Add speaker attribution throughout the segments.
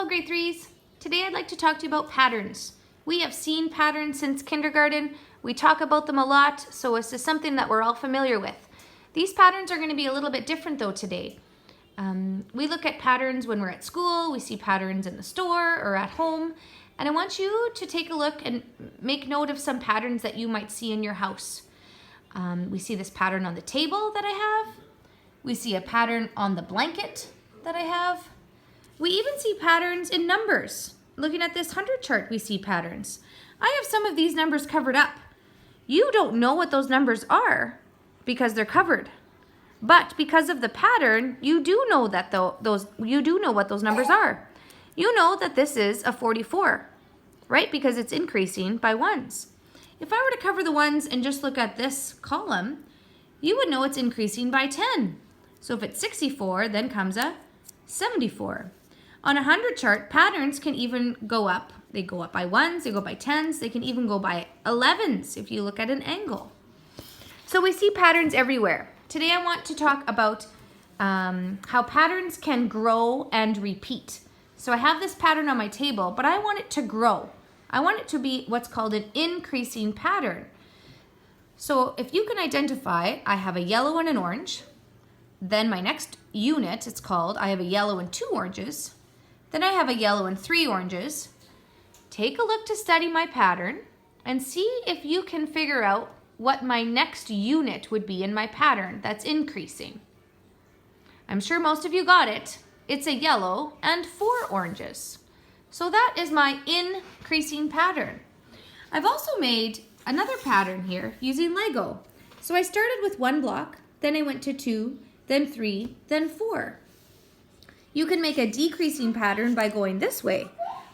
Speaker 1: Hello grade 3s. Today I'd like to talk to you about patterns. We have seen patterns since kindergarten. We talk about them a lot, so this is something that we're all familiar with. These patterns are going to be a little bit different though today. We look at patterns when we're at school, we see patterns in the store or at home, and I want you to take a look and make note of some patterns that you might see in your house. We see this pattern on the table that I have. We see a pattern on the blanket that I have. We even see patterns in numbers. Looking at this 100 chart, we see patterns. I have some of these numbers covered up. You don't know what those numbers are because they're covered. But because of the pattern, you do know that you do know what those numbers are. You know that this is a 44, right? Because it's increasing by ones. If I were to cover the ones and just look at this column, you would know it's increasing by 10. So if it's 64, then comes a 74. On a 100 chart, patterns can even go up. They go up by ones, they go by tens, they can even go by 11s if you look at an angle. So we see patterns everywhere. Today I want to talk about how patterns can grow and repeat. So I have this pattern on my table, but I want it to grow. I want it to be what's called an increasing pattern. So if you can identify, I have a yellow and an orange. Then my next unit, it's called, I have a yellow and 2 oranges. Then I have a yellow and 3 oranges. Take a look to study my pattern and see if you can figure out what my next unit would be in my pattern that's increasing. I'm sure most of you got it. It's a yellow and 4 oranges. So that is my increasing pattern. I've also made another pattern here using Lego. So I started with 1 block, then I went to 2, then 3, then 4. You can make a decreasing pattern by going this way.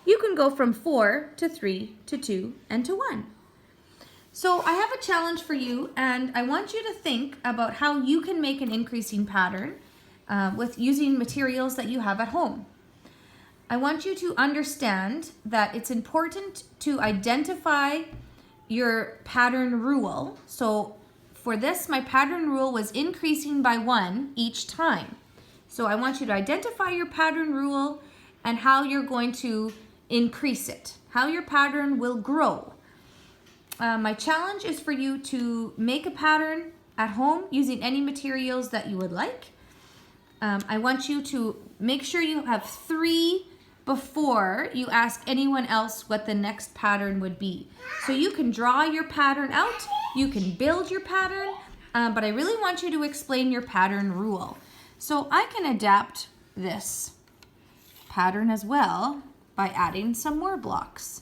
Speaker 1: You can go from 4 to 3 to 2 and to 1. So I have a challenge for you, and I want you to think about how you can make an increasing pattern with using materials that you have at home. I want you to understand that it's important to identify your pattern rule. So for this, my pattern rule was increasing by 1 each time. So I want you to identify your pattern rule and how you're going to increase it, how your pattern will grow. My challenge is for you to make a pattern at home using any materials that you would like. I want you to make sure you have 3 before you ask anyone else what the next pattern would be. So you can draw your pattern out, you can build your pattern, but I really want you to explain your pattern rule. So I can adapt this pattern as well by adding some more blocks.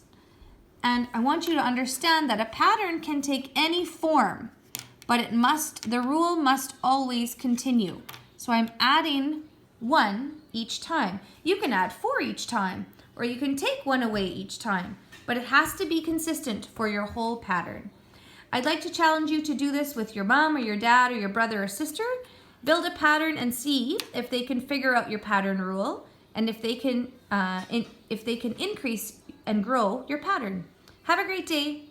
Speaker 1: And I want you to understand that a pattern can take any form, but the rule must always continue. So I'm adding 1 each time. You can add 4 each time, or you can take 1 away each time, but it has to be consistent for your whole pattern. I'd like to challenge you to do this with your mom or your dad or your brother or sister. Build a pattern and see if they can figure out your pattern rule and if they can increase and grow your pattern. Have a great day.